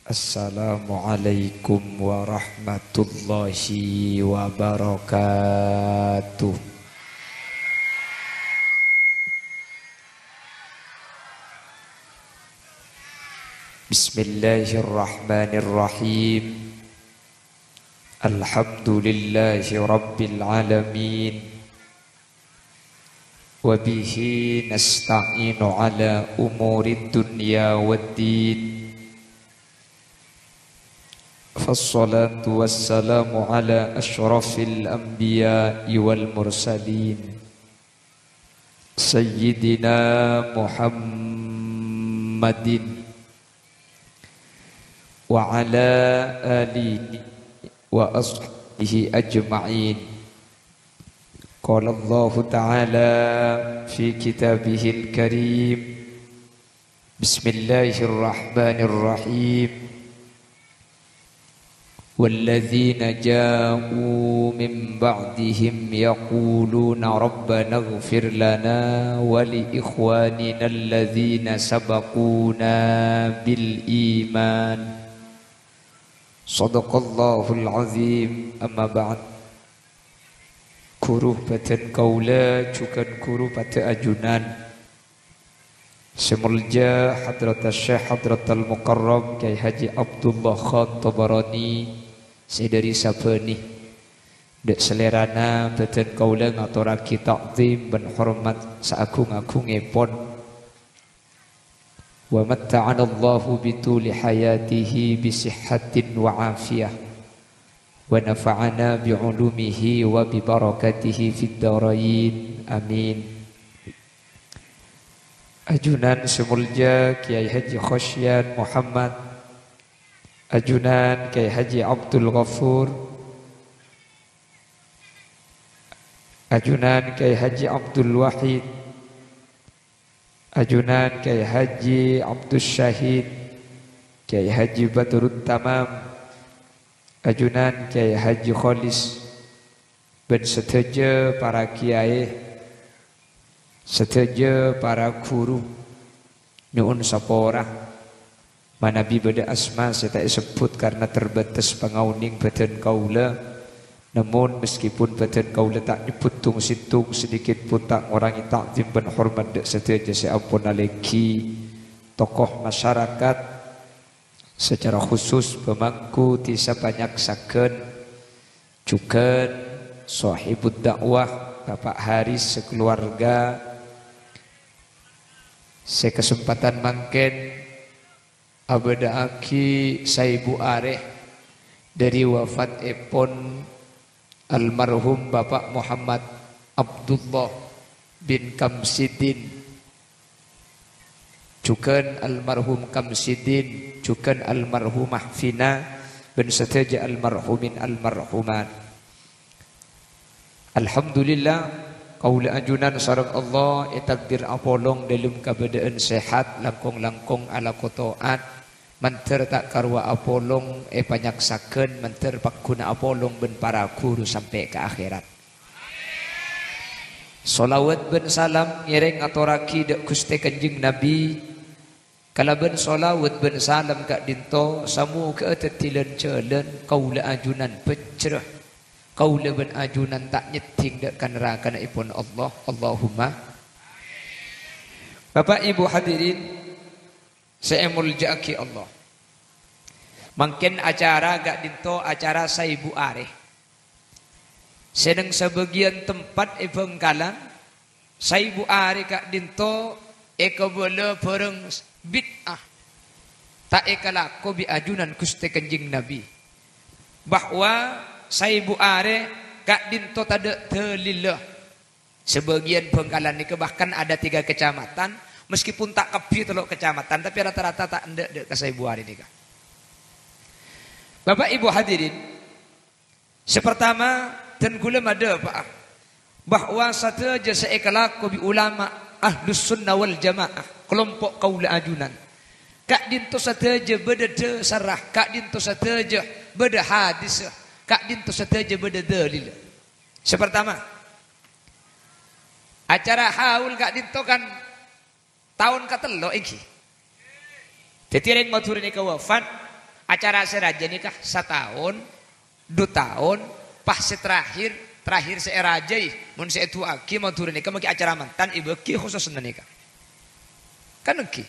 Assalamualaikum warahmatullahi wabarakatuh. Bismillahirrahmanirrahim. Alhamdulillahi rabbil alamin. Wabihi nasta'inu ala umuri dunya waddin. Fassalatu wassalamu ala ashrafil anbiya'i wal mursalin Sayyidina Muhammadin wa ala alihi wa ashabihi ajma'in. Qala Allah ta'ala fi kitabihil karim. Bismillahirrahmanirrahim. والذين جاءوا من بعدهم يقولون ربنا اغفر لنا ولإخواننا الذين سبقونا بالإيمان صدق الله العظيم. أما بعد. Kuruh batan kaula cukan kuruh bata ajunan Semulja Hadrat Syekh Hadrat Al-Mukarram Kyai Haji Abdullah Khan Tabarani. Saya dari siapa ni? Dek selerana beten kaula ngaturaki ta'zim dan hormat saagung-agung epon. Wa matta'ana Allahu bituli hayatihi bisihhatin wa afiyah. Wa nafa'ana bi'ulumihi wa bibarakatihi fid darain. Amin. Ajunan semulja Kiai Haji Khosyan Muhammad, ajunan Kiai Haji Abdul Ghafur, ajunan Kiai Haji Abdul Wahid, ajunan Kiai Haji Abdul Syahid, Kiai Haji Badrut Tamam, ajunan Kiai Haji Kholis, dan seteja para kiai, seteja para guru, nyuun sapora. Manabi beda asma saya tak sebut karena terbatas pengauning badan kaula. Namun meskipun badan kaula tak nyebut tung situng sedikit pun tak orang yang takzim dan hormat dek seteja saya ampun aleki tokoh masyarakat secara khusus pemangku tisa banyak saken juga sahibud dakwah Bapak Haris sekeluarga. Saya kesempatan mangken abada aki Saibu Areh dari wafat epon almarhum Bapak Muhammad Abdullah bin Kamsidin, juga almarhum Kamsidin, juga almarhumah Fina, dan seteja almarhumin almarhumat. Alhamdulillah kaula ajunan sareng Allah takdir apolong dalam keadaan sehat langkong-langkong ala kotoat. Manter tak karwa apolong panyaksaken manter pakuna apolong ben para guru sampai ke akhirat. Solawat ben salam nyereng atoraki dek Gusti Kanjeng Nabi. Kalaban solawat ben salam kak dinto samu ke tetilen celen kaula ajunan pecreh. Kaula ben ajunan tak nyeting dek neraka ipun Allah. Allahumma. Bapak Ibu hadirin saya muljaki Allah. Mungkin acara gak dinto acara Saibu Areh. Sedang sebagian tempat Bengkalan Saibu Areh gak dinto ekabala pereng bid'ah. Tak ekalako bi ajunan Gusti Kanjeng Nabi. Bahwa Saibu Areh gak dinto tada telillah. Sebagian Bengkalan ni bahkan ada 3 kecamatan. Meskipun tak kepi teluk kecamatan, tapi rata-rata tak ndek dek ke Saibu Areh ni. Bapak Ibu hadirin, sepertama dan gula ada Pak, bahwa satu jasa ekalaku bi ulama ahlus sunnah wal jamaah kelompok kaula ajunan. Kak dinto sateja beda sarah, kak dinto sateja beda hadis, kak dinto sateja beda dalil. Sepertama, acara haul kak dinto kan tahun katelo iki. Tetireng matur ni wafat Acara seraja nikah setahun, 2 tahun, pas terakhir seeraja mun seetu aki mau turun nikah maki acara mantan ibu ki khusus nikah. Kan ki.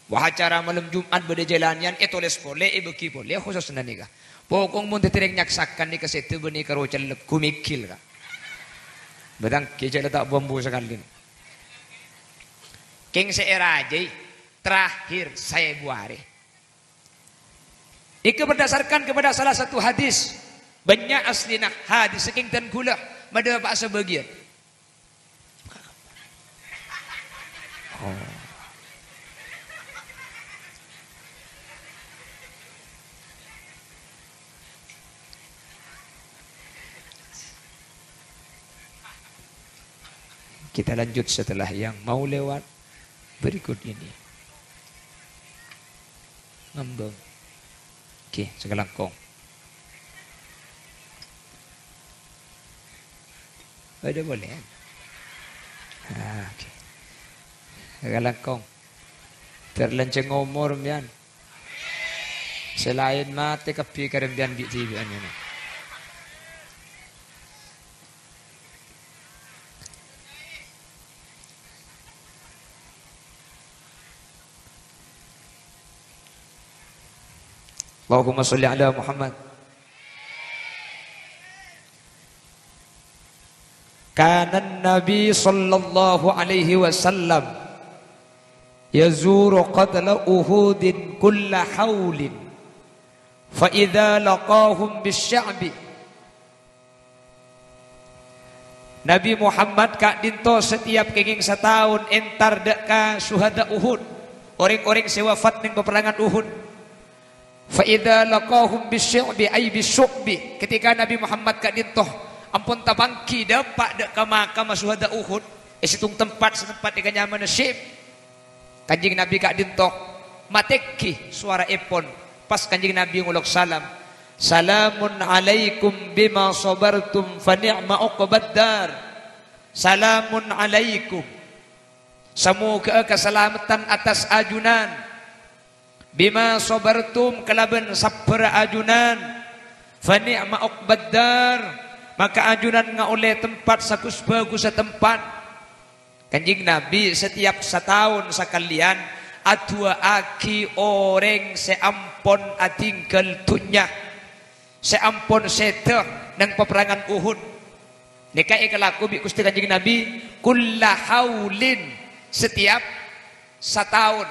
Wah acara malam Jumat beda jalannya tulis boleh ibu ki boleh khusus nikah. Pokong mun tereng nyaksakan nikah setu benih karo celek kumikil ka. Bedang ki tak bambu sekali. King seeraja terakhir saya buare. Itu berdasarkan kepada salah satu hadis. Banyak asli nak hadis saking dan gula. Mada pak sebagian. Oh. Kita lanjut setelah yang mau lewat berikut ini. Ngambang. Oke, segelangkong. Ada boleh? Oke. Segelangkong. Terlenceng umur mian. Selain mati kepi karembian bi tibian ini. Allahumma sholli ala Muhammad. Kana Nabi sallallahu alaihi wasallam yazuru qatla Uhudin kulla haulin fa idza laqahum bisya'bi. Nabi Muhammad kak dinto setiap kenging setahun entar deka syuhada Uhud, orang-orang sewafat ning peperangan Uhud. Fa idza laqahum bisyu'bi ay bisyu'bi, ketika Nabi Muhammad kak dintoh ampun tabangki dapat dek ka makam syuhada Uhud situng tempat setempat di kanyaman syib. Kanjing Nabi kak dintoh mateki suara epon pas kanjing Nabi ngulok salam, salamun alaikum bima sabartum fa ni'ma uqbad dar. Salamun alaikum, semoga keselamatan atas ajunan, bima sabartum kelaban sabar ajunan, fa ni'ma uqbad dar, maka ajunan ngaoleh tempat sakus bagus setempat. Kanjing Nabi setiap setahun sekalian adua aki orang seampon atinggal tunya, seampon seteh nang peperangan Uhud. Nika ikalaku bi Gusti Kanjing Nabi kulla haulin, setiap setahun.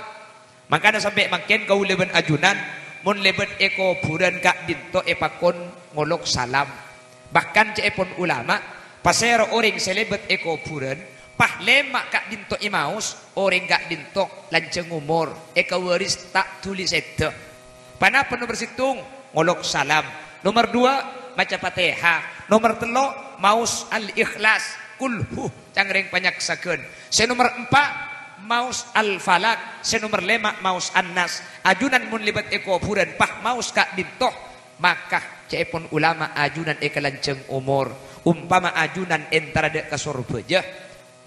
Makanya sampai makin kau leben ajunan mun leben eko buran kak dinto epakon ngolok salam. Bahkan cepon ulama pasero orang selebet eko buran pah lemak kak dinto imaus orang kak dinto lanceng umur eka waris tak tulis itu. Pana penuh bersitung ngolok salam. Nomor 2 baca Fatihah. Nomor 3 maus al-ikhlas kulhu cangreng panyaksakeun. Nomor 4 maus al-falak. Nomor 5 maus an-nas. Ajunan mun libat eko buran pah maus kak dinto maka cepon ulama ajunan eka lanceng umur. Umpama ajunan entara dek ke surga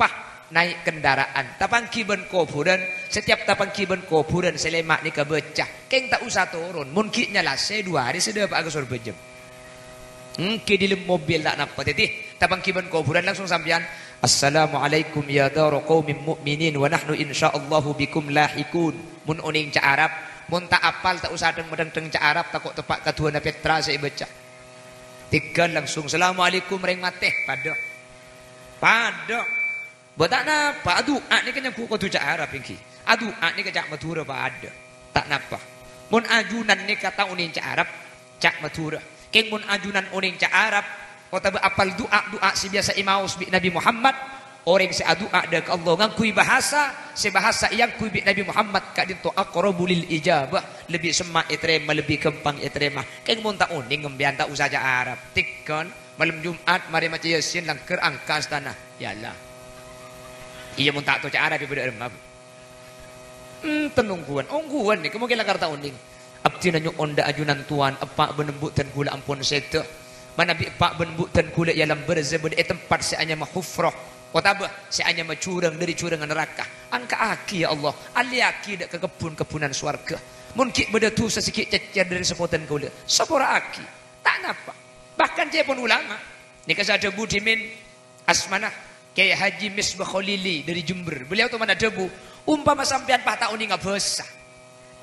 pah naik kendaraan tapangki ben kuburan, setiap tapangki ben kuburan selemak ni kebecah keng tak usah turun mun ki nyalase 2 hari sudah pak ke surga jem. Ki di mobil tak napa titi tapangki ben kuburan langsung sampean assalamualaikum ya dar qaumin mu'minin wa nahnu insyaallahu bikum lahikun. Mun uning ca Arab mun tak apal tak usah deng ca Arab takut tepak kaduana Petra saya baca tiga langsung assalamualaikum ring mateh pada Batak napa adu'a ni kan yang ku tu cak Arab ingki. Adu'a ni cak Madura pa ada. Tak napa. Mun ajunan ni kata unin cak Arab cak Madura. Keng mun ajunan unin cak Arab kota apal doa si biasa imaus bi Nabi Muhammad orang si adu'a dak Allah ngakui bahasa si bahasa yang kui bi Nabi Muhammad ka dinto aqrabu lil ijabah, lebih semak iterema lebih gampang iterema. Keng mun tak uning ngembian tak usah cak Arab. Tikon malam Jumat mari maca Yasin langker angkas tanah. Yalah. Iya mun tak tu cak Arab ibadah remab. Tenungguan, ongguan ni kemungkinan karta uning. Abdi nanyo onda ajunan tuan epak benembut dan gula ampun sete. Mana bi epak benembut dan gula yalam berzebed tempat si anya mahufrah. Kota bah si anya macurang dari curangan neraka. Angka aki ya Allah, ali aki dak ke kebun-kebunan swarga. Mungkin beda tu sesikit cecer dari sepotan kula. Sepora aki. Tak napa. Bahkan dia pun ulama. Ni kasih ada debu dimin asmanah. Kayak Haji Misbah Khalili dari Jember. Beliau tu mana debu. Umpama sampean pah tak uning abesa.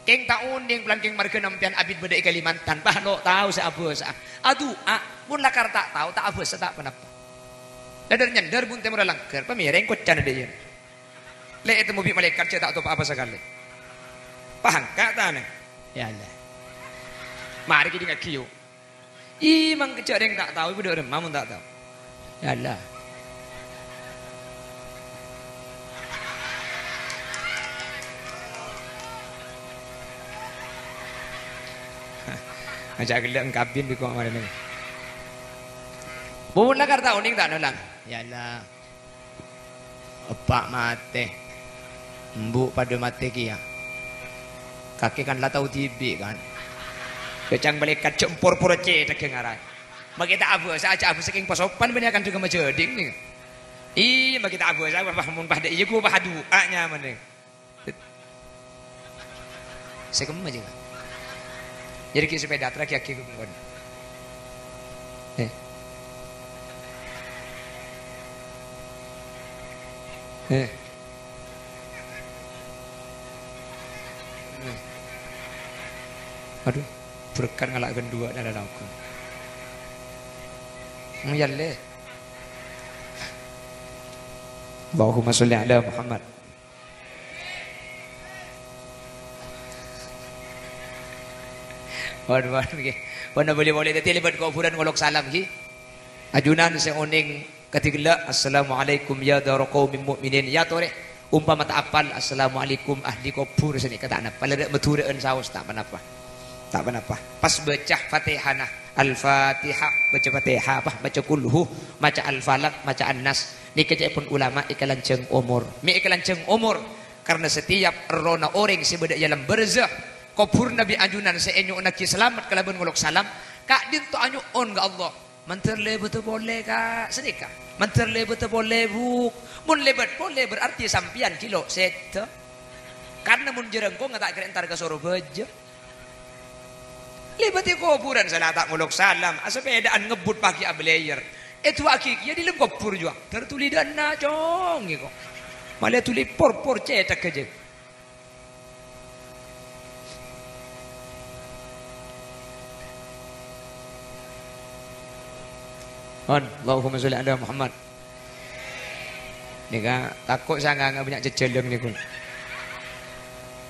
Keng tak uning pelan keng marga nampian abid beda Kalimantan. Pah lo tahu saya abesa. Aduh, mun lakar tak tahu tak abesa tak penapa. Dadar nyandar bun temura langkar. Pamireng kocan ada yen. Le itu mobil malaikat saya tak tahu apa sekali. Paham kata nih? Ya Allah. Mari kita ngakiu. Mang kecak yang tak tahu, ibu remah mun tak tahu. Ya Allah. Ajak gelak kabin di kok mana ni. Bun lakar tak uning tak nolang. Ya Allah. Epak mate. Mbuk pada mate kia. Kaki kan lah tahu tibi kan. Kecang balikat cempur pura ce tak ngarai. Bagi tak apa saya abu saking pasopan benih akan juga majading ni. Bagi tak apa saya paham pah dak iya ku pah doanya mending. Saya kemana juga. Jadi kita sepeda terakhir aku pun. Aduh, berkat ngalak kedua dalam aku. Yalle. Allahumma sholli ala Muhammad. Waduh, mana boleh tadi lebat kuburan ngolok salam ki. Ajunan saya oning ketigla assalamualaikum ya darqaumin mukminin ya tore. Umpama tak apal assalamualaikum ahli kubur sini kata anak. Pada betureun saos tak apa. Tak apa. Pas baca Fatihah Al-Fatihah, baca Fatihah apa? Baca kulhu, baca Al-Falaq, baca An-Nas. Ni kejap pun ulama ikalanceng umur. Mi ikalanceng umur karena setiap rona orang sebeda dalam berzah kubur Nabi ajunan seenyu nak selamat kalaban ngolok salam. Kak din to anyu on ga Allah. Menterle betul boleh kak sedekah. Menterle betul boleh buk. Mun lebat boleh berarti sampian kilo seta. Karena mun jerengko ngata kira entar ke soro beja. Libati kuburan salah tak ngolok salam. Asepedaan ngebut pagi ablayer. Itu akik ya di lem kubur juga. Tertuli dana cong gitu. Malah tuli por cetak aja. Allahumma sholli ala Muhammad. Nika takut saya enggak banyak jejeleng niku.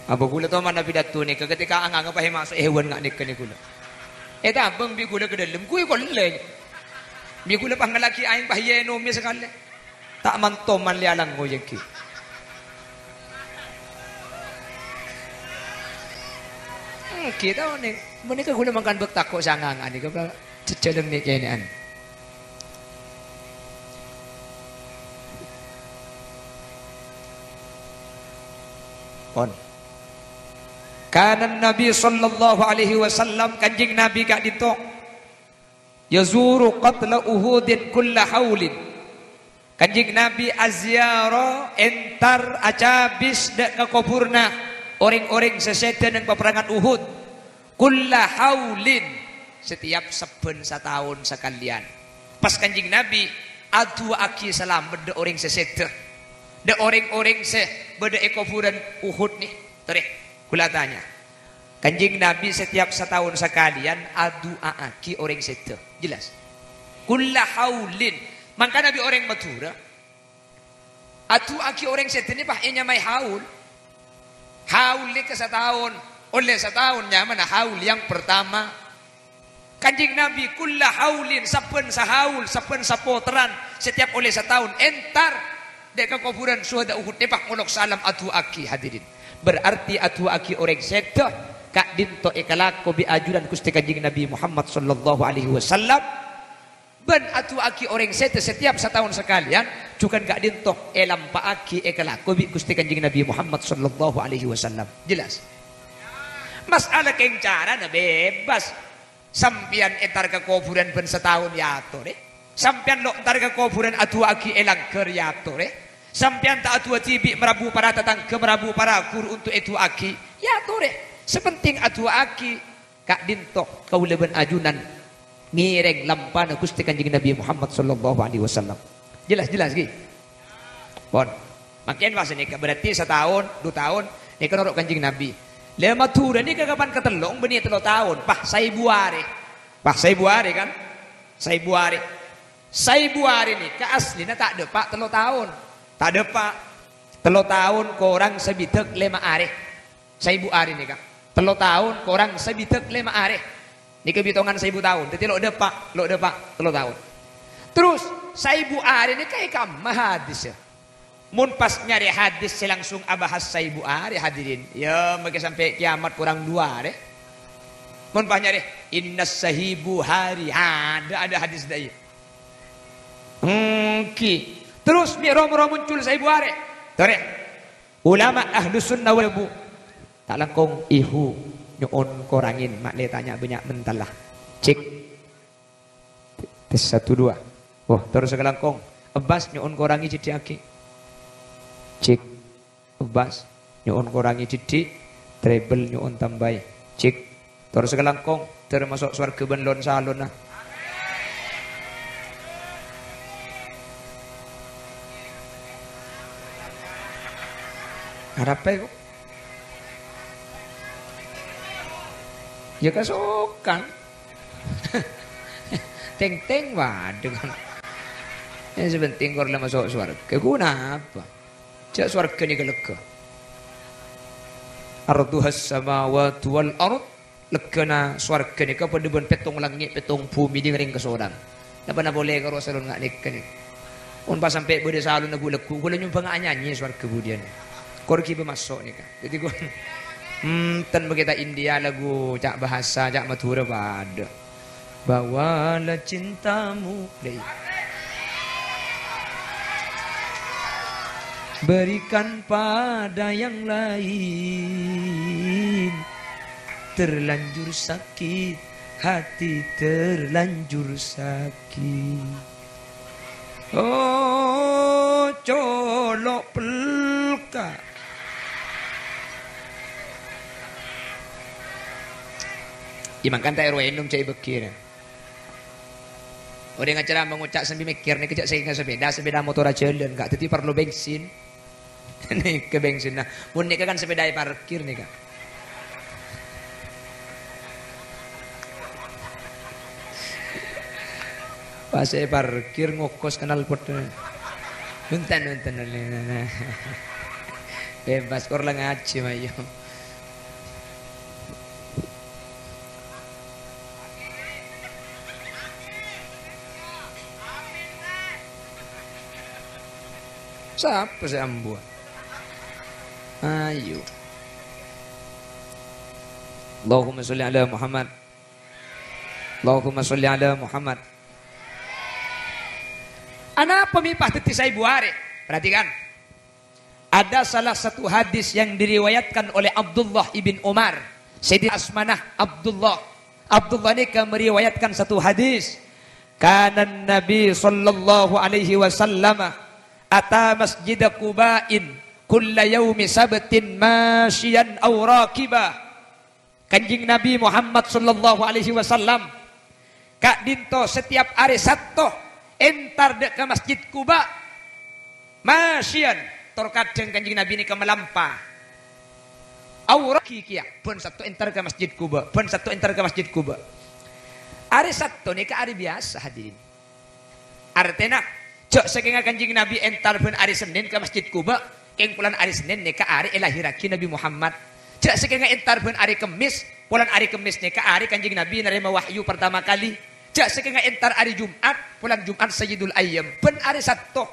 Apa gula tu mana pidato ni ketika angang apa masuk hewan ngak nik ni gula. Eta abang bi gula ke dalam kui ko lele. Bi gula pangalaki aing bahye no mi sekali. Tak mantom man lialang ngo yeki. Kita ni menika gula makan bek takut sangang ani ke jejeleng ni kenean. Kon Kanan Nabi sallallahu alaihi wasallam kanjing Nabi kak dito yazuru qatla Uhudin kulla haulin. Kanjing Nabi azyara entar acabis dak ke kuburna orang-orang sesedan yang peperangan Uhud kulla haulin setiap saben setahun sekalian. Pas kanjing Nabi adu aki salam beda orang sesedan. De orang-orang se beda kuburan Uhud nih. Tereh kula tanya. Kanjing Nabi setiap setahun sekalian adu aki orang seto. Jelas. Kulla haulin. Maka Nabi orang Madura. Adu aki orang seto ni bah enya mai haul. Haul ke setahun. Oleh setahunnya mana haul yang pertama. Kanjing Nabi kulla haulin saben sahaul saben sapotran setiap oleh setahun entar dek ke kuburan syuhada Uhud depak ngolok salam adu aki hadirin. Berarti atu aki orang seto kak dinto ikalako bi ajuran Gusti Kanjeng Nabi Muhammad sallallahu alaihi wasallam ben atu aki orang seto setiap setahun sekalian cukan kak dinto elam pa aki ikalako bi Gusti Kanjeng Nabi Muhammad sallallahu alaihi wasallam. Jelas. Masalah keng cara na bebas. Sampian entar ke kuburan ben setahun ya to deh. Sampian lo entar ke kuburan atu aki elang ker ya to deh. Sampian tak atua tibi merabu para tatang ke merabu para guru untuk itu aki ya tore Sepenting atu aki kak dinto kau leben ajunan mireng lampana Gusti Kanjeng Nabi Muhammad sallallahu alaihi wasallam. Jelas-jelas ki. Pon. Makin pas nikah berarti setahun, 2 tahun nikah norok Kanjeng Nabi. Lema tura nikah kapan ketelong benih 3 tahun. Pah saya buare. Pah saya buare kan? Saya buare. Saya buare nikah aslina tak depak 3 tahun. Tak depak 3 tahun korang sebitek 5 are. Saya buare nikah. 3 tahun korang sebitek 5 are. Nikah bitongan 1000 tahun. Jadi lo depak 3 tahun. Terus saya buare nikah ikam hadis ya. Mun pas nyari hadis saya langsung abahas saya buare hadirin. Ya mungkin sampai kiamat kurang 2 deh. Mun pas nyari innas sahibu hari ada hadis dah. Ki. Terus miro-miro muncul saya buare. Tore. Ulama ahlus sunnah wal bu. Tak langkong ihu nyuun korangin mak le tanya banyak mentalah. Cek. Tes 1 2. Wah, terus sekelangkong. Abbas nyuun korangi jadi aki. Cek Abbas nyuun korangi jadi treble nyuun tambai. Cek terus kelangkong termasuk swarga benlon salon nah. Harape kok ya kasokan teng-teng waduh kan ya sebenting kor lah masuk swarga guna apa jak swarga ni kelega arduhas samawati wal ard legana swarga ni ka pendebon petong langit petong bumi di ngering kesodang napa na boleh karo salon ngak nikah ni un pas sampai bede salon lagu lagu kula nyumpang nyanyi swarga budian kor ki masuk ni ka jadi gua tan begitu India lagu cak bahasa cak matura pada bawalah cintamu deh. Berikan pada yang lain. Terlanjur sakit hati terlanjur sakit. Oh colok pelka. Imang kan tak erwai enum cai bekir. Orang ngacara mengucap sambil mikir ni kejak saya sepeda motor aja jalan kak. Jadi perlu bensin. Nih ke bensin nah. Mun ni kan sepeda parkir nih kak. Pas saya parkir ngokos kenal pot. Nuntan. Bebas kor lang ngaji mayo. Siapa saya ambu? Ayo. Allahumma sholli ala Muhammad. Allahumma sholli ala Muhammad. Ana pemipah teti saya buare. Perhatikan. Ada salah satu hadis yang diriwayatkan oleh Abdullah ibn Umar. Sayyidina Asmanah Abdullah. Abdullah ini meriwayatkan satu hadis. Kana Nabi sallallahu alaihi wasallam ata masjid Quba'in kulla yaumi sabtin masyian aw raqiba. Kanjing Nabi Muhammad sallallahu alaihi wasallam kak dinto setiap hari Sabtu entar dek ke masjid Quba masyian tor kadang kanjing Nabi ni ke melampa aw raqiya pun Sabtu entar ke masjid Quba pun Sabtu entar ke masjid Quba. Hari Sabtu ni ke hari biasa hadirin. Artinya cok saking kanjing Nabi entar pun hari Senin ke masjid Quba, keng pulan hari Senin ni ke hari lahiraki Nabi Muhammad. Cok saking entar pun hari Kamis, pulan hari Kamis ni ke hari kanjing Nabi nerima wahyu pertama kali. Cok saking entar hari Jumat, pulan Jumat Sayyidul Ayyam, pun hari Sabtu.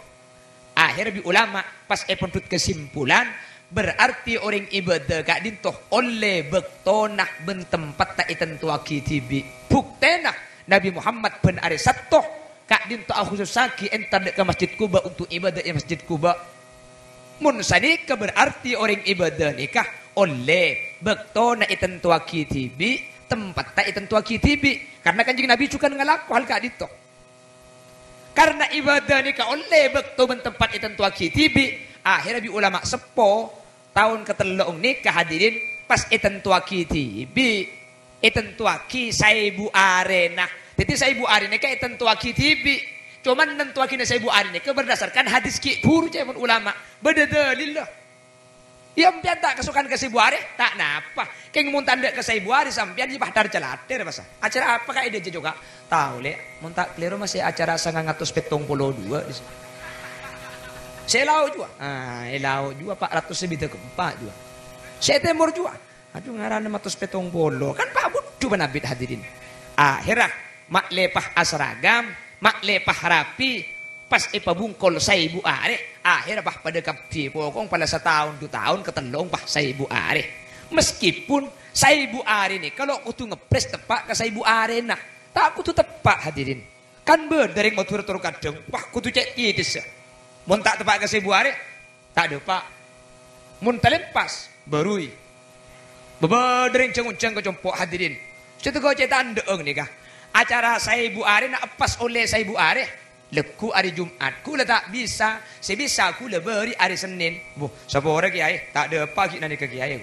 Akhir bi ulama pas epon tut kesimpulan berarti orang ibadah kak dintoh oleh bektonah ben tempat tak itentu akitibi. Buktena Nabi Muhammad pun hari Sabtu kak dinto khusus saki entar dek ke masjid Quba untuk ibadah di masjid Quba. Mun sanika berarti orang ibadah nikah oleh bekto na itentu akitibi tempat tak itentu akitibi karena kanjing Nabi juga ngalaku hal kak dinto. Karena ibadah nikah oleh bekto ben tempat itentu akitibi akhirnya bi ulama sepo tahun ketelong nikah hadirin pas itentuaki tibi itentuaki saibu arena. Jadi saibu arena kayak itentuaki tibi. Cuman nentuaki saibu arena ke berdasarkan hadis ki buru cemun ulama. Bedadalil lah. Ya sampean tak kesukaan ke saibu arena tak napa. Keng mun tanda ke saibu arena sampean di bahtar celater masa. Acara apa kayak ide juga? Tahu le, mun tak keliru masih acara 972 di sini. Saya lau juga. Lau juga 400 lebih keempat juga. Saya temur juga. Aduh ngaran 470. Kan Pak Bud coba nabit hadirin. Akhirah mak lepah asragam, mak lepah rapi, pas ipabungkol sa ibu are. Akhirnya bah pada kapti pokong pada setahun 2 tahun ketelong bah sa ibu are. Meskipun sa ibu are ini kalau kutu ngepres tepak ke sa ibu are nah, tak kutu tepak hadirin. Kan berdering mau tur-tur kadang, wah kutu cek titis ya. Mun tak tepak ke sa ibu are, tak ada pak. Mun telempas barui. Beberdering cenguncang ke compok hadirin. Situ kau cetan deeng nih kah. Acara sa ibu are nak pas oleh sa ibu are. Leku hari Jumat, ku tak bisa, sebisa ku beri hari Senin. Bu, siapa orang kiai? Tak ada apa kita nak ke kiai.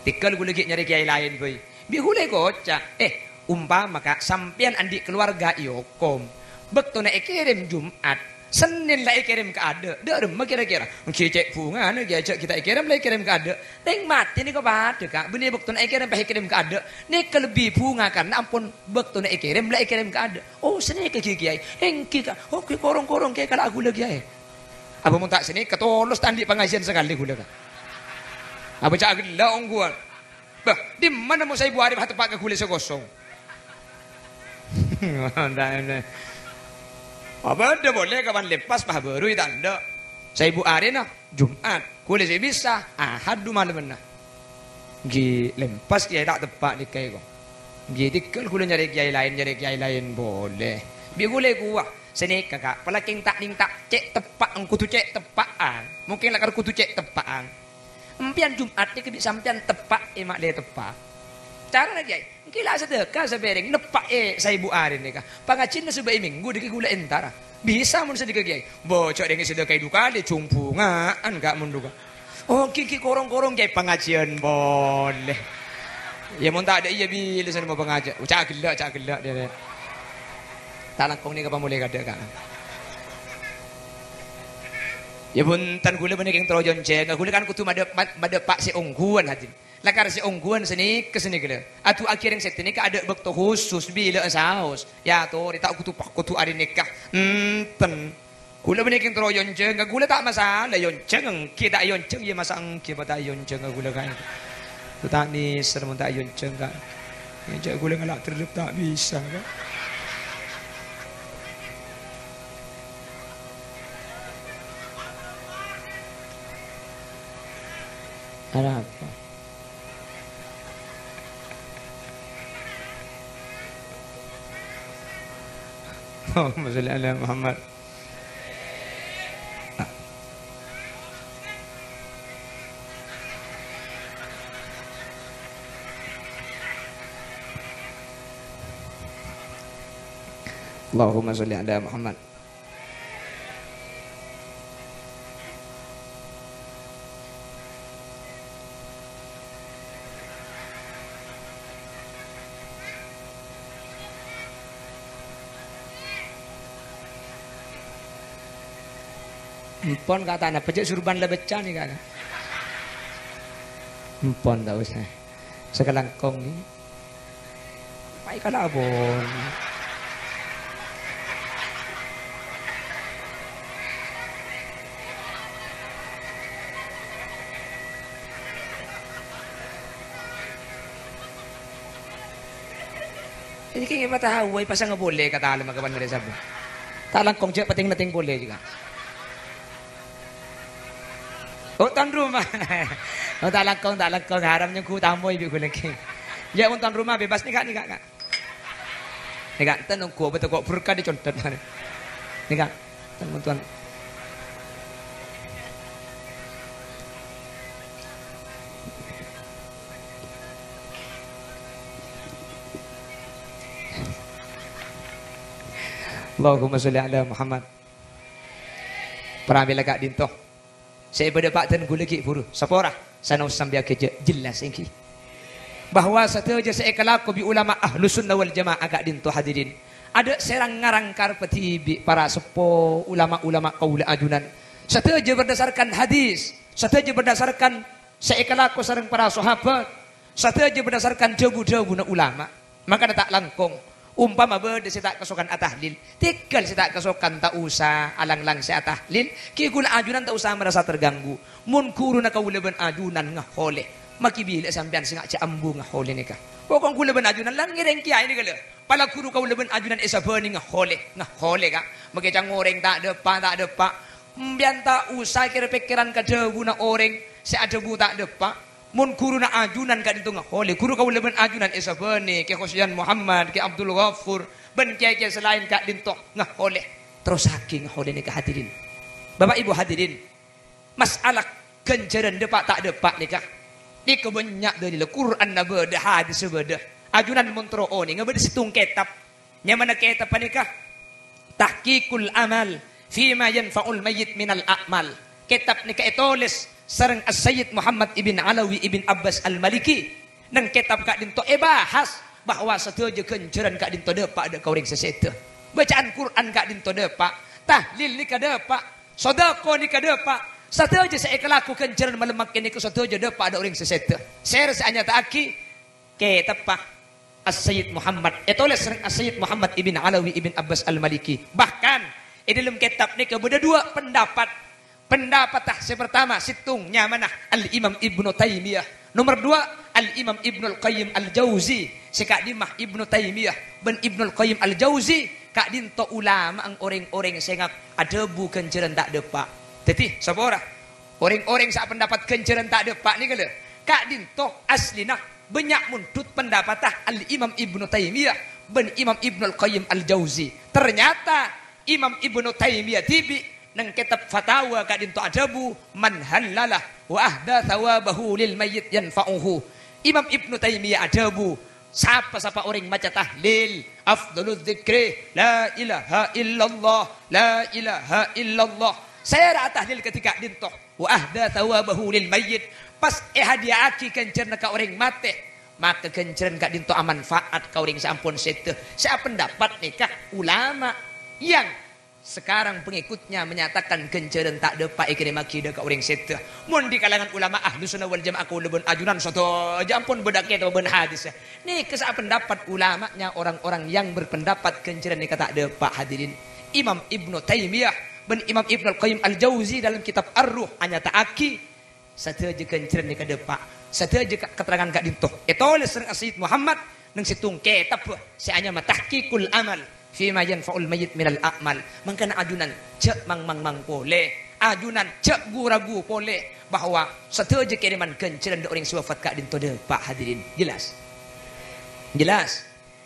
Tikal ku lagi nyari kiai lain boy. Bi hule kocak. Umpama kak sampean andi keluarga iokom. Bekto nak kirim Jumat. Senin lah kirim ke ada. Dak remah kira-kira. Cecek bunga ni kita kirim lah kirim ke ada. Teng mati ni kau pada kak. Benih bekto nak kirim lah kirim ke ada. Ni kelebih bunga kan. Ampun bekto nak kirim lah kirim ke ada. Oh seni ke kiai. Hengki kak. Oh korong-korong kiai kalau aku lagi kiai. Apa mun tak sini ketolos tandi pengajian sekali gula kak. Apa cak gila orang gua. Bah, di mana mau saya buat tempat ke gula sekosong. Apa ada boleh kawan lepas bah baru tanda. Saya ibu arena Jumat, kulit saya bisa. Ahad malam mana. Gi lempas kiai tak tepat di kiai kau. Gi tikal kulit nyari kiai lain boleh. Bi kulit gua seni kakak. Pelaking tak ning tak cek tepak engku tu cek tepaan. Mungkin lah kalau kutu cek tepaan. Empian Jumat ni kebik sampian tepak emak dia tepak. Cara nak kiai. Kila sedekah sebereng nepak saya ibu arin ni kah. Pangacin na sebaik minggu di gula entara. Bisa mun sedekah kiai. Bocok dengan sedekah duka di cumpungan gak munduka. Oh kiki korong-korong kiai pengajian boleh. Ya mun tak ada iya bila sana mau pengajian. Cak gelak dia. Tak langkong ni kapan boleh kada kak. Ya pun tan gula benih yang trojon ceng. Gula kan kutu mada pak si ongguan hati. Lakar si ongguan seni kesini gila. Atu akhir yang sekti nikah ada bekto khusus bila saus. Ya to, tak kutu hari nikah. Ten. Gula benih yang trojon ceng. Gula tak masalah yonceng. Kita yonceng ya masa angki pada yonceng gula kan. Tu tak ni serem tak yonceng kan. Yang gula ngalak terlep tak bisa kan. Ada apa? Allahumma shalli ala Muhammad. Allahumma shalli ala Muhammad. Empon kata anak pejak surban lebecah nih kakak. Empon tak usah. Sekelangkong ni. Pai kalau abon. Jadi kaya tahu ay pasang boleh kata alam magapan na rin sabi. Talangkong siya pating nating boleh juga. Oh tuan rumah. Oh tak langkong haramnya ku tamu ibu ku lagi. Ya pun tuan rumah bebas nih kak. Nih kak, tenung ku betul kok berkah dicontet mana. Nih kak, tuan. Allahumma sholli ala Muhammad. Perambil kak dintoh. Saya berdebat dan gue lagi buru. Sapora. Sana sambil kerja jelas ini. Bahwa sateja saya kelaku bi ulama ahlus sunnah wal jamaah agak dinto hadirin. Ada serang ngarangkar petibi para sepo ulama-ulama kaula ajunan. Sateja berdasarkan hadis, sateja berdasarkan saya kelaku sareng para sahabat, sateja berdasarkan jabu-jabu na ulama. Maka tak langkong umpama berde saya tak kesokan atahlil, tikal saya tak kesokan tak usah alang-lang saya atahlil, ki guna ajunan tak usah merasa terganggu. Mun kuru na kaula ben ajunan ngahole. Makibila sampean sing aja ambu ngahole nika. Pokong kula ben ajunan lang ngireng kiai ni kala. Pala kuru kau leben ajunan esa bani ngahole ka. Makecang oreng tak depa. Mbian tak usah kira pikiran ka debu na oreng se adebu tak depa. Mun kuru na ajunan ka dito ngahole. Kuru kau leben ajunan esa bani ke Khosyan Muhammad ke Abdul Ghafur ben kiai selain ka dito ngahole. Terus saking ngahole nika hadirin. Bapak Ibu hadirin. Masalah kenceran depa tak depa nika. Di kebanyak dari Al-Quran na beda hadis beda ajunan montro oni ngabeda situng kitab nya mana kitab panikah tahqiqul amal fima yanfa'ul mayyit minal a'mal kitab nika itulis sareng As-Sayyid Muhammad ibn Alawi ibn Abbas Al-Maliki nang kitab kak dinto bahas bahwa sateja kenceran kak dinto depa ada kauring sesete bacaan Quran kak dinto depa tahlil nika depa sedekah nika depa sateja saya kelaku kenceran melemak ini ke sateja depa ada orang sesete saya rasanya tak aki ke tepak As-Sayyid Muhammad itulah sering As-Sayyid Muhammad ibn Alawi ibn Abbas Al-Maliki bahkan di dalam kitab ni ada dua pendapat yang pertama situngnya mana Al-Imam Ibnu Taimiyah nomor dua Al-Imam Ibnu Al-Qayyim Al-Jauzi sekak dimah Ibnu Taimiyah ben Ibnu Al-Qayyim Al-Jauzi kak dinto ulama ang orang-orang sengak ada bukan kenceran tak depa. Jadi, sabora orang-orang sa pendapat kenceran tak ada pak ni kala. Kak dinto aslina banyak muntut pendapat Al-Imam Ibnu Taimiyah ben Imam Ibnu Al-Qayyim Al-Jauzi. Ternyata Imam Ibnu Taimiyah tibi nang kitab fatwa kak dinto adabu man halalah wa ahda thawabahu lil mayyit yanfa'uhu. Imam Ibnu Taimiyah adabu siapa orang baca tahlil afdalul dzikri la ilaha illallah la ilaha illallah. Saya dah tahlil ketika dinto wa ahda thawabahu lil mayyit pas hadiah aki kencerna ka orang mati maka kenceran ka dinto amanfaat ka orang sampun sete. Saya pendapat nikah ulama yang sekarang pengikutnya menyatakan kenceran tak depa ikirim akidah ka orang sete. Mun di kalangan ulama ahlus sunnah wal jamaah kaulun ajunan soto aja ampun bedak kita ben hadis. Nih ke pendapat ulamanya orang-orang yang berpendapat kenceran nikah tak depa hadirin. Imam Ibnu Taimiyah ben Imam Ibnu Al-Qayyim Al-Jauzi dalam kitab Ar-Ruh hanya ta'aki sateja kenceran ni kadepa sateja keterangan kak dinto itulah sering Sayyid Muhammad nang situng kitab si anya matahqiqul amal fima yanfa'ul mayyit minal a'mal mangkana ajunan cek mang pole ajunan cek guragu pole bahwa sateja kiriman kenceran orang wafat kak dinto depa hadirin jelas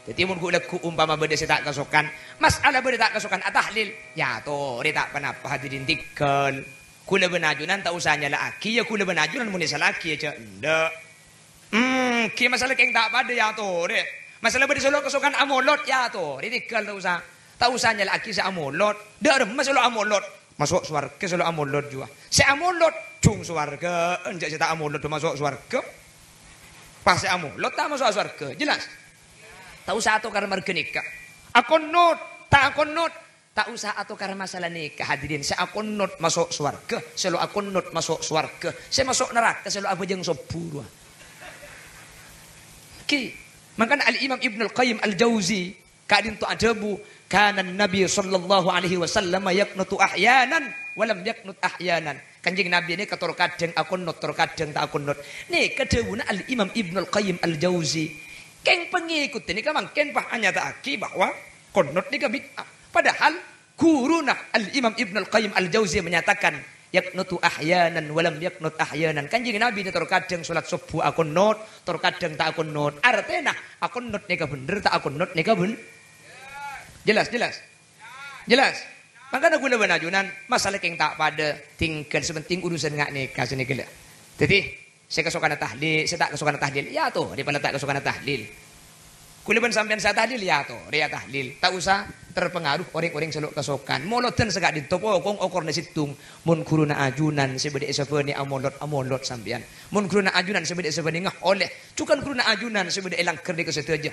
jadi mun ku umpama beda saya tak kasokan masalah beda tak kasokan atahlil ya to dia tak pernah hadirin tikal kula benajunan tak usahnya laki ya kula benajunan mun salaki ya ndak ki masalah keng tak pada ya to re masalah beda solo kasokan amolot ya to dia tikal tak usahnya laki sa amolot dak masalah amolot masuk surga solo amolot juga si amolot cung surga enjak saya tak amolot masuk surga pas si amolot tak masuk surga jelas. Tak usah atau karena marga nikah. Akon not, tak usah atau karena masalah nikah hadirin. Saya akon not masuk surga, selalu akon not masuk surga. Saya masuk neraka selalu apa jeng sobur. Oke. Makanya Al-Imam Ibnu Al-Qayyim Al-Jauzi kadin tu adabu kana Nabi sallallahu alaihi wasallam yaqnutu ahyanan walam yaqnut ahyanan. Kanjeng Nabi ini kator kadang akon not tor kadang tak akon not. Nih kedewuna Al-Imam Ibnu Al-Qayyim Al-Jauzi keng pengikut ini kan mungkin hanya taki bahwa konot ni bid'ah. Padahal guruna Al-Imam Ibnu Al-Qayyim Al-Jauzi menyatakan yaknutu ahyanan walam yaknut ahyanan. Kanjeng Nabi terkadang salat subuh akon not, terkadang tak akon not. Artinya akon not ni bener tak akon not ni bener. Jelas. Makanya gula benajunan masalah keng tak pada tinggal sepenting urusan ngak nikah sini gila. Jadi saya kesukaan tahlil, saya tak kesukaan tahlil. Ya tuh, daripada tak kesukaan tahlil. Kuliban sampean saya tahlil ya to, ria tahlil. Tak usah terpengaruh orang-orang seluk kesokan. Moloten segak ditopokong okor situng. Mun kuruna ajunan sebede sepeni amolot sampean. Mun kuruna ajunan sebede sepeni ngah oleh. Cukan kuruna ajunan sebede elang kerdi keseteja.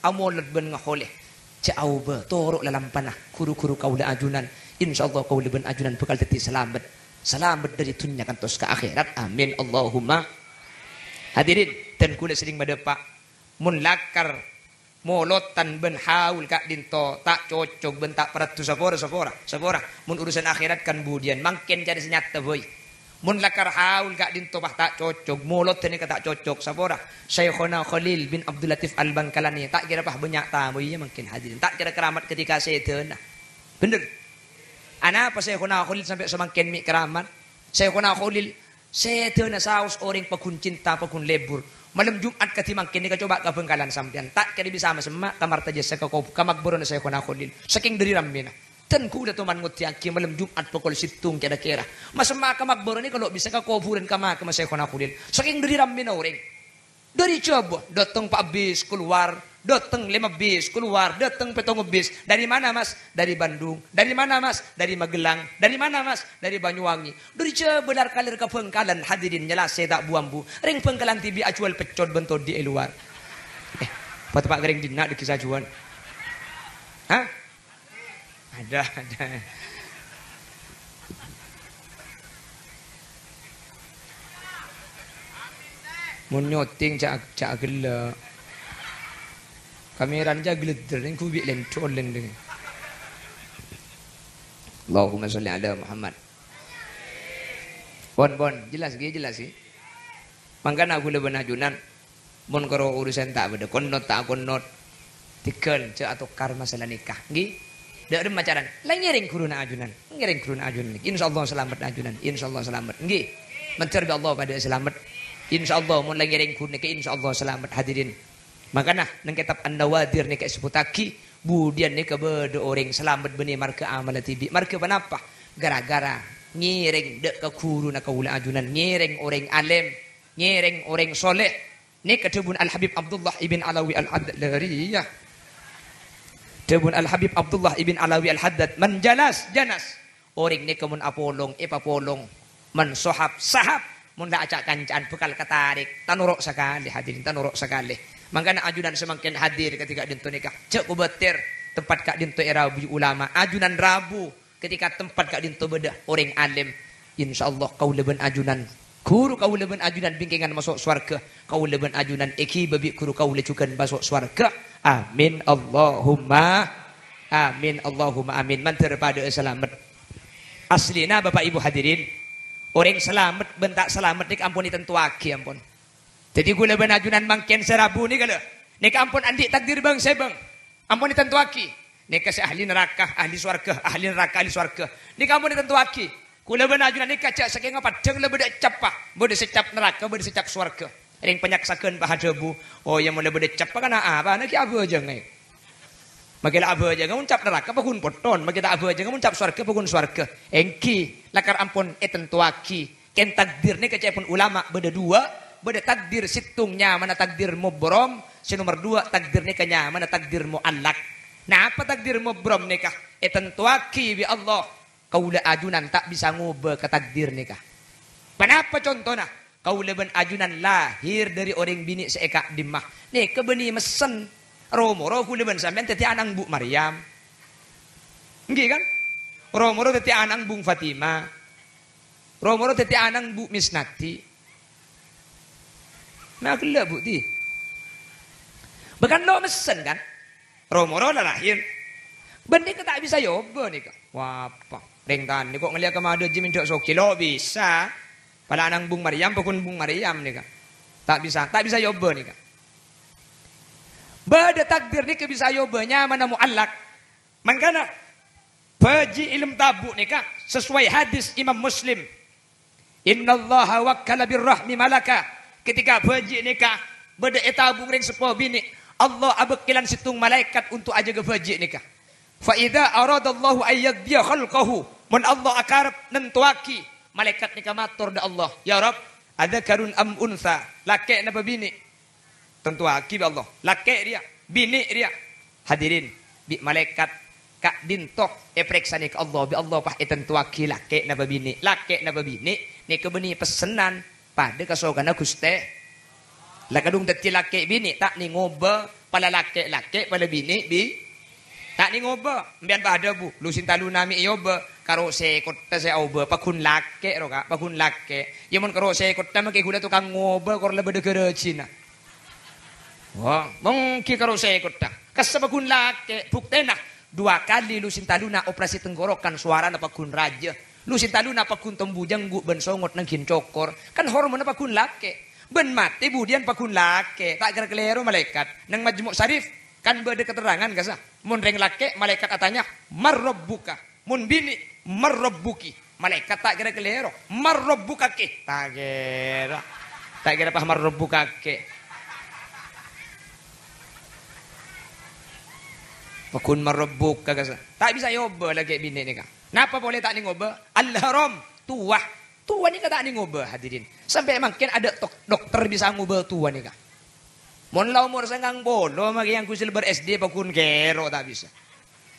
Amolot ben ngah oleh. Jauh be torok dalam panah kuru-kuru kaula ajunan. Insyaallah kaula ben ajunan bekal teti selamat. Selamat dari dunia kantos ke akhirat. Amin Allahumma. Hadirin dan kula sering badepak mun lakar molotan ben haul kak dinto tak cocok ben tak peratu sapora mun urusan akhirat kan budian makin cari senyata boy mun lakar haul kak dinto bah tak cocok molot ni ka tak cocok sapora Syekhona Khalil bin Abdul Latif Al-Bangkalani tak kira bah banyak tamu ya makin hadirin tak kira keramat ketika setan bener ana apa Syekhona Khalil sampai semakin mi keramat Syekhona Khalil setan saus orang pakun cinta pakun lebur malam Jumat ketimang kini coba ke Bengkalan sampean tak kira bisa sama kamar taja kamak boron saya kena Khalil saking dari ramina dan ku udah teman ngutiaki malam Jumat pukul situng kira-kira mas kamak boron ini kalau bisa ke kuburan kamak mas saya kena Khalil saking dari ramina orang dari coba datang Pak bis keluar datang 5 bis keluar datang 7 bis dari mana mas dari Bandung dari mana mas dari Magelang dari mana mas dari Banyuwangi dari coba kalir ke Bengkalan hadirin jelas saya tak buambu ring Bengkalan tibi acual pecot bentot di luar apa tempat kering dina di kisah juan hah ada mun nyoting cak gela kameran ja glitter ning ku bi len tolen deng Allahumma sholli ala Muhammad bon jelas ge mangkana aku leben ajunan mun karo urusan tak beda konot tikel ce atau kar masalah nikah nggih dak ada macaran lain ngiring kuruna ajunan insyaallah selamat ajunan insyaallah selamat nggih mencer bi Allah pada selamat insyaallah mun lagi ringkun nika insyaallah selamat hadirin makana nang kitab An-Nawadir nika sebutaki budian nika bede orang selamat benih marka amal tibi marka kenapa gara-gara ngiring dek ke guru nak kaula ajunan ngiring orang alim ngiring orang soleh nika tebun Al-Habib Abdullah ibn Alawi Al-Haddad tebun Al-Habib Abdullah ibn Alawi Al-Haddad janas orang nika mun apolong epapolong man sahab mun dak acak kancaan bekal katarik tanurok sekali hadirin tanurok sekali mangkana ajunan semakin hadir ketika dinto nikah cek kubetir tempat kak dinto rabu ulama ajunan rabu ketika tempat kak dinto bedah orang alim insyaallah kau leben ajunan guru kau leben ajunan bingkingan masuk surga kau leben ajunan eki babi guru kau lecukan masuk surga amin Allahumma amin mantar pada selamat aslina Bapak Ibu hadirin orang selamat bentak selamat nik ampun ditentuake ampun. Jadi gula benajunan mangkian serabu nih kalau nik ampun andi takdir bang sebang ampun ditentuake. Nik kasih ahli neraka ahli surga ahli neraka ahli surga. Nik ampun ditentuake. Gula benajunan nik kaca saking apa deng lebih capah bode secap neraka bode secap surga. Ring penyaksakeun bahadebu. Oh yang mulai bode capah kana apa nak abu aja ngai. Magila abu aja ngamun cap neraka pakun poton magila abu aja ngamun cap surga pakun surga. Engki lakar ampun tentuaki ken takdir ni kecepun ulama beda dua beda takdir situngnya mana takdir mubrom si nomor 2 takdir ni kanya mana takdir muallak nah apa takdir mubrom nikah tentuaki bi Allah kaula ajunan tak bisa ngubah ke takdir nikah kenapa contohnya kaula ben ajunan lahir dari orang bini seeka dimah nih kebeni mesen romoro kaula ben sampean teti anang Bu Maryam nggih kan romoro teti anang Bung Fatima romoro teti anang Bu Misnati nah kela Bu ti bahkan lo mesen kan romoro lah lahir bendi ke tak bisa yoba nih kak wapa ringkan nih kok ngeliat kemana jimin dok soki lo bisa pada anang Bung Maryam pokun Bung Maryam nih kak tak bisa yoba nih kak beda takdir nih ke bisa yobanya mana muallak mangkana baji ilm tabu nikah sesuai hadis Imam Muslim. Innallaha wakkala birrahmi malaka. Ketika baji nikah beda etabung ring sepo bini. Allah abekilan situng malaikat untuk aja ke baji nikah. Fa idza aradallahu ayyadhiya khalqahu. Mun Allah akarep nentuaki malaikat nikah matur da Allah. Ya Rabb, adzakarun am unsa? Laki napa bini? Tentuaki Allah. Laki dia. bini dia. Hadirin, bi malaikat kak dintok preksani ke Allah, bi Allah pah tentu aki laki na babini, laki na babini, ni kebeni pesenan pada kasogana Guste. Lah kadung dadi laki bini tak ni ngoba pala laki pala bini bi tak ni ngoba mbian pada bu lu sintalu nami yoba karo se kotta se oba pakun laki ro ka pakun laki yamon karo se kotta make gula tukang ngoba kor lebede kere Cina. Wah, mongki karo se kotta kasabakun laki buktena 2 kali lu sintaluna operasi tenggorokan suara na pakun raja. Lu sintaluna pakun tembujang gu ben songot nang kin cokor. Kan hormon na pakun laki. Ben mati budian pakun laki. Tak kira kelero malaikat. Nang majmuk sarif kan beda keterangan kasa. Mun reng laki malaikat katanya marrabbuka. Mun bini marrabbuki. Malaikat tak kira kelero. Marrabbuka ke. Tak kira. Tak kira paham marrabbuka ke. Pakun marabbuk kagasa. Tak bisa yoba lagi bini ni ka. Napa boleh tak ni ngoba? Al-haram tua. Tua ni ka tak ni ngoba hadirin. Sampai makin ada dokter bisa ngoba tua ni ka. Mon la umur sanggang bolo magi yang kusil ber SD pakun kero tak bisa.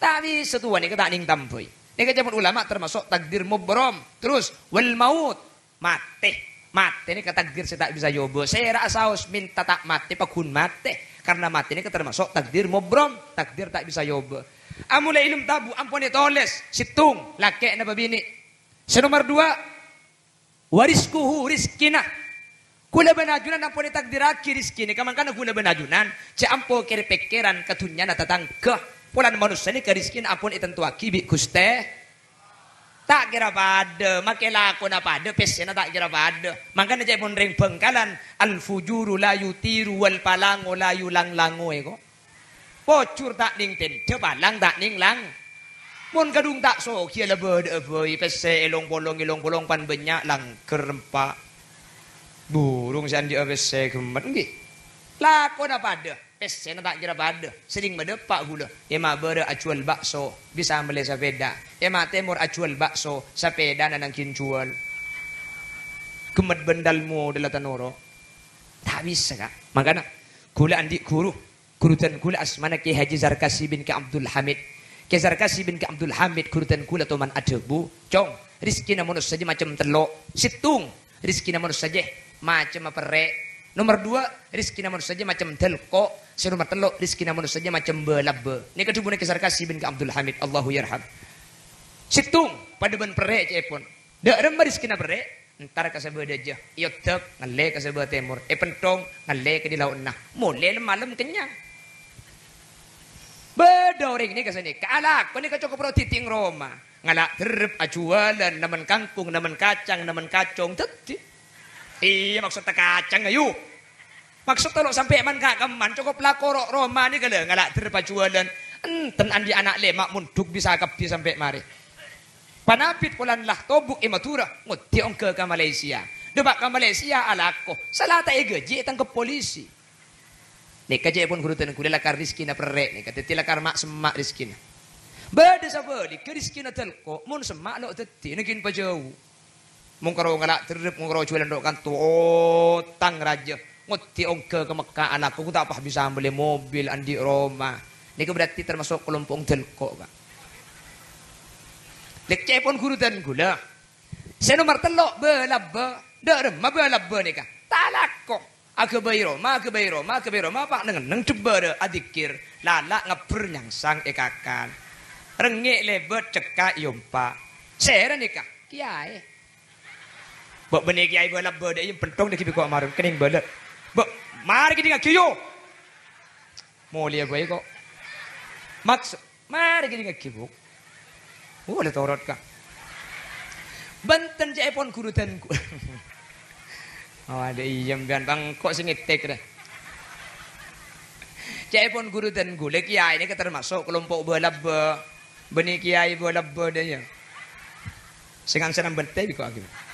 Tak bisa tua ni ka tak ning tampoy. Ni ka jaman ulama termasuk takdir mubram. Terus wal maut mati. Mati ni ka takdir saya tak bisa yoba. Saya rasa harus minta tak mati pakun mati. Karena mati ini termasuk takdir mubrom, takdir tak bisa yoba. Amulai ilmu tabu, ampun toles, situng, laki na babini. Senomor 2, wariskuhu rizkina. Kula benajunan ampun takdiraki rizkini. Kamangkana kula benajunan, si ampo kiri pikiran katunya na tatangga. Pulan manusia ini ke rizkina ampun itentuaki bi Guste. Tak kira pada, makilah aku na pada, pesnya tak kira pada. Makanya jaya pun ring bengkalan, al-fujuru la yutiru wal palango la yulang-lango eko. Pocur tak ning tente, palang tak ning lang. Mun kadung tak so, kia lebih pese elong bolong pan banyak lang kerempak. Burung sandi pese kemet nggih. Laku na pada, pesnya tak kira pada. Sering medepak gula. Ema bere acual bakso, bisa beli sepeda. Ema temur acual bakso, sepeda na nang kincual. Kemet bendalmu adalah tanoro. Tak bisa kak. Makanya, gula andi guru dan gula asmana Ki Haji Zarkasi bin Ki Abdul Hamid. Ki Zarkasi bin Ki Abdul Hamid guru dan gula toman adebu. Cong, rizki namun saja macam telok. Situng, rizki namun saja macam perek. Nomor 2, rizki namun saja macam telko. Nomor 3, rizki namun saja macam belabe. Ini kedua Ki Zarkasi bin Ki Abdul Hamid. Allahu yarham. Situng pada ben perek cepon. Dak remba rizki na perek. Ntar ka sabada aja. Iotek ngale ka sabada timur. Pentong ngale ka di laut nah. Mulai malam kenyang. Beda orang ini kasani. Kaalak ko ni ka cukup roti ting Roma. Ngalak terep acualan naman kangkung, naman kacang, naman kacong. Teti. Iya maksud tak kacang ayo. Maksud tolong sampai man kakaman cukup lakorok Roma ni kala ngalak terpajualan. Enten andi anak lemak munduk bisa kapi sampai mari. Panapit pulan lah tobuk imatura nguti ongke ke Malaysia. Debak ke Malaysia alako. Salata gaji tang ke polisi. Nek kaje pun gurutan kuda lakar rizki na perek ni kata tilakar mak semak rizki na. Bade sabali ke rizki na telko mun semak lo teti nekin pa jauh. Mungkaro ngalak terep mungkaro jualan dok kanto tang raja nguti ongke ke Mekah anakku ku tak apa bisa beli mobil andi Roma. Ini berarti termasuk kelompok telko kak. Lekce pun guru dan gula. Saya nomor telok belabba, dak remah belabba ni kak. Talako. Aku bayi Roma pak neng coba adikir lalak ngeper nyangsang ekakan. Rengek lebet cekak yompa. Saya ni kak kiai. Bok benih kiai balap berde yang pentong dah kibik kau marun kening balat. Bok mari kita ngak kiyo. Mulia gue kok. Maksud mari kita ngak kibuk. Boleh torot kak. Banten je pon kurutan ku. Oh ada iyam bian bang kok singetek dah. Je pon kurutan ku. Lek kiai ini termasuk kelompok balap benih kiai balap berde ya. Sengang senang bentai biko akibat.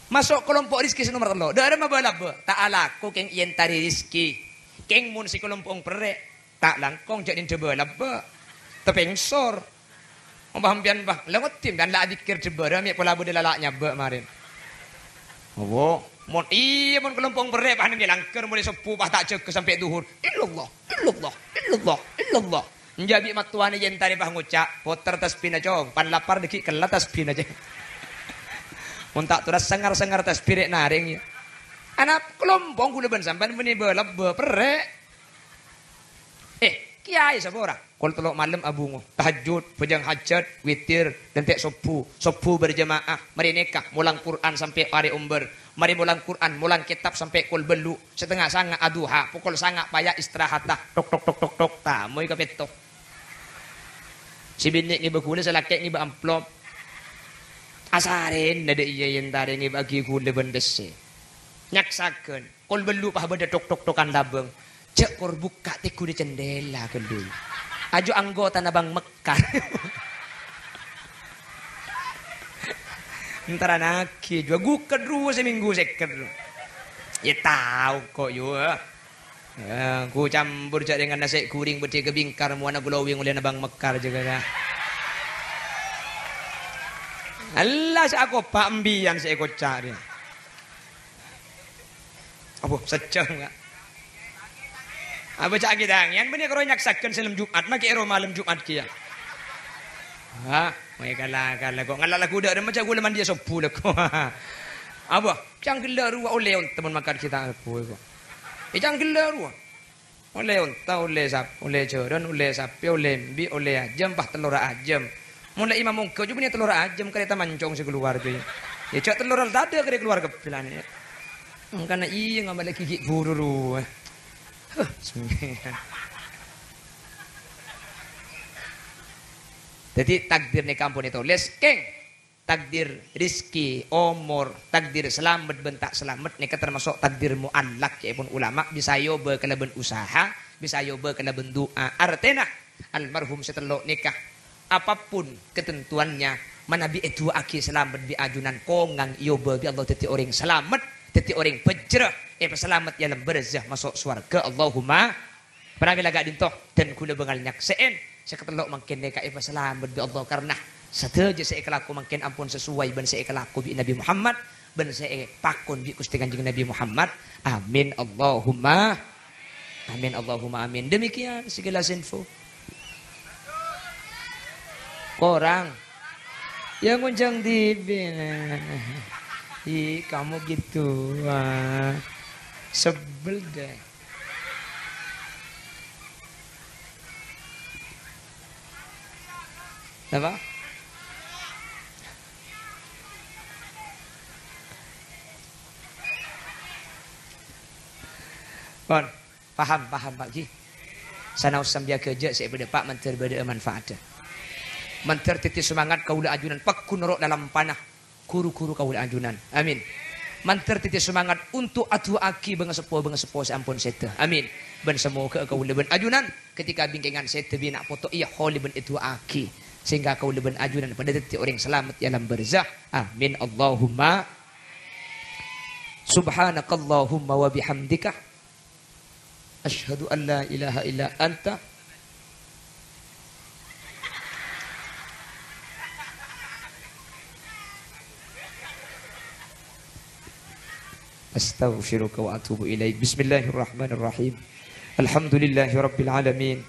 Masuk kelompok rizki nomor 3. Dak ada mabalab. Tak alaku keng yen tari rizki. Keng mun si kelompok perek. Tak langkong jadi debalab. Tepengsor. Mbah-mbian bah. Lengot tim dan la dikir debara mi pola bude lalaknya ba marin. Oh, Mon iya mon kelompong berep panen langker mulai sepuh bah tak cek sampai duhur. Illallah, illallah, illallah, illallah. Menjabi matuane yen tadi bah ngucak, poter tasbih na cong, pan lapar deki kelat tasbih na ceng. Mun tak turas sangar-sangar tasbih rek naring ya. Anak kelompong kula ben sampean meni beleb perek. Kiai sapa ora? Kul telok malam abungo, tahajud, pejang hajat, witir, dan tek sopu berjamaah, mari nikah, mulang Quran sampai hari umber, mari mulang Quran, mulang kitab sampai kul belu, setengah sanga aduha, pukul sanga payah istirahat dah, tok tok tok tok tok, tamu ikapetok. Si binik ni berkula, selakek ni beramplop, asarin, nada iya yang tadi ni bagi kula bendese, nyaksakan, kul belu pah benda tok tok tokan dabeng. Cek kor buka tiku di jendela kedul. Aju anggota nabang Mekar. Ntar anaki juga gu kedua seminggu seker. Ya tahu kok yo. Ku campur cak dengan nasi kuring bertiga bingkar muana glowing oleh nabang Mekar juga dah. Allah aku pak ambian saya kocak dia. Apa secah enggak? Apa cak kita yang benih kalau nyaksakan selam Jumat, mak ero malam Jumat kia. Mai kalah kok ngalah lagu dah macam gula mandi sopu lah kok. Apa? Jangan gelar ruah oleh teman makan kita aku. Jangan gelar ruah. Oleh unta, oleh sap, oleh joran, oleh sapi, oleh mbi, oleh ajam, pah telur ajam. Mulai imam mungkau juga punya telur ajam kereta mancong sekeluar tu. Ya cak telur tak ada kereta keluar kepilan. Karena iya ngambil gigi buru. Jadi takdir ni kampung itu leskeng, takdir rizki, umur, takdir selamat bentak selamat ni termasuk takdir mu'allak ya pun ulama bisa yo berkelaban usaha, bisa yo berkelaban doa. Artinya almarhum setelok nikah apapun ketentuannya manabi itu aki selamat bi ajunan kongang yo bi Allah teti orang selamat, teti orang pejrah selamat dalam berzah masuk surga Allahumma pernah bilaga dintoh dan kula bengal nyakseen saya ketelok makin neka selamat bi Allah karena sateja saya kelaku makin ampun sesuai ban saya kelaku bi Nabi Muhammad ban saya pakun bi Gusti Kanjeng Nabi Muhammad amin Allahumma amin Allahumma amin. Demikian segala info orang yang nguncang TV kamu gitu sebel deh. Apa? Bon, paham Pak Ji. Sana usam dia kerja saya berdepak menter berde manfaat. Menter titik semangat kaula ajunan pakun rok dalam panah kuru-kuru kaula ajunan. Amin. Manter titik semangat untuk atu aki bengasepo seampun seta. Amin. Ben semoga kau leben ajunan ketika bingkingan seta bina foto iya holi ben itu aki sehingga kau leben ajunan pada titik orang selamat dalam berzah. Amin Allahumma. Subhanakallahumma wa bihamdika asyhadu an la ilaha illa anta astaghfiruka wa atubu ilaik. Bismillahirrahmanirrahim. Alhamdulillahi rabbil alamin.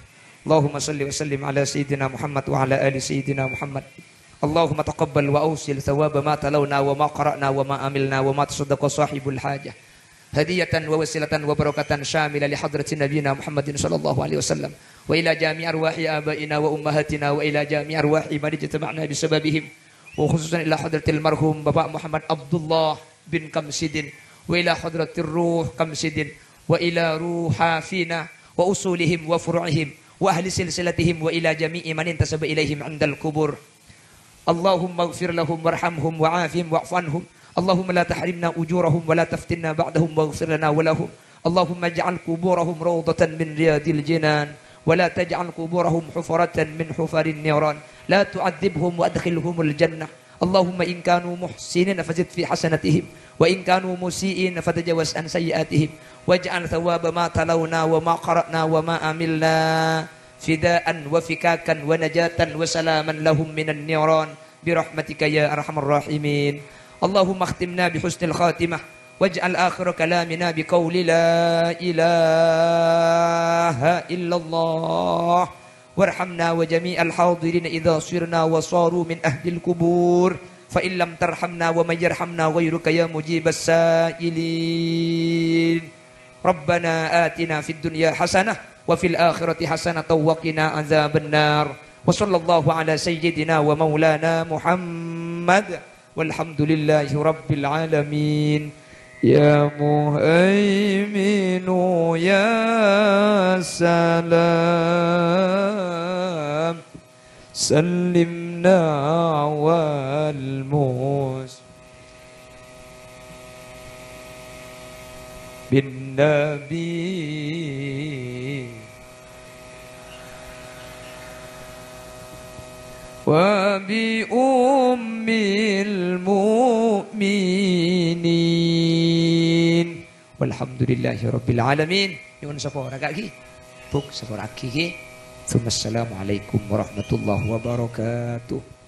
Allahumma salli wa sallim ala sayyidina Muhammad wa ala ali sayyidina Muhammad. Allahumma taqabbal wa awsil thawaba ma talawna wa ma qara'na wa ma amilna wa ma tasaddaqa sahibul hajah. Hadiyatan wa wasilatan wa barakatan syamila li hadratin nabiyina Muhammadin sallallahu alaihi wasallam wa ila jami' arwahi abaina wa ummahatina wa ila jami' arwahi man ijtama'na bisababihim wa khususan ila hadratil marhum Bapak Muhammad Abdullah bin Kamsidin wa ila hadratir ruh Kamsidin wa ila ruhafina wa usulihim wa furu'ihim wa ahli silsilatihim wa ila jami'i man intasaba ilaihim 'indal kubur. Allahumma ighfir lahum warhamhum wa'afihim wa'fu anhum. Allahumma la tahrimna ujurahum wa la taftinna ba'dahum waghfir lana wa lahum. Allahumma ij'al quburahum rawdatan min riyadil jinan wa la taj'al quburahum hufratan min hufarin niran. La tu'adzibhum wa adkhilhumul jannah. Allahumma in kanu muhsinin fazid fi hasanatihim wa in kanu musii'in fatajawaz an sayyi'atihim waj'al thawaba ma talawna wa ma qara'na wa ma amilna fidaan wa fikakan wa najatan wa salaman lahum minan niran birahmatika ya arhamar rahimin. Allahumma akhtimna bihusnil khatimah waj'al akhir kalamina biqauli la ilaha illallah warhamna wa jami'al hadirin idza sirna wa saru min ahlil kubur fa illam tarhamna wa may yarhamna ghairuka ya mujibas sa'ilin rabbana atina fid dunya hasanah wa fil akhirati hasanah wa qina adzabannar wa sallallahu ala sayyidina wa maulana Muhammad walhamdulillahi rabbil alamin ya muhaiminu ya salam sallimna wal mus bin nabi wa bi ummil mu'minin walhamdulillahi rabbil alamin. Yun sapora kaki puk sapora kiki. Assalamualaikum warahmatullahi wabarakatuh.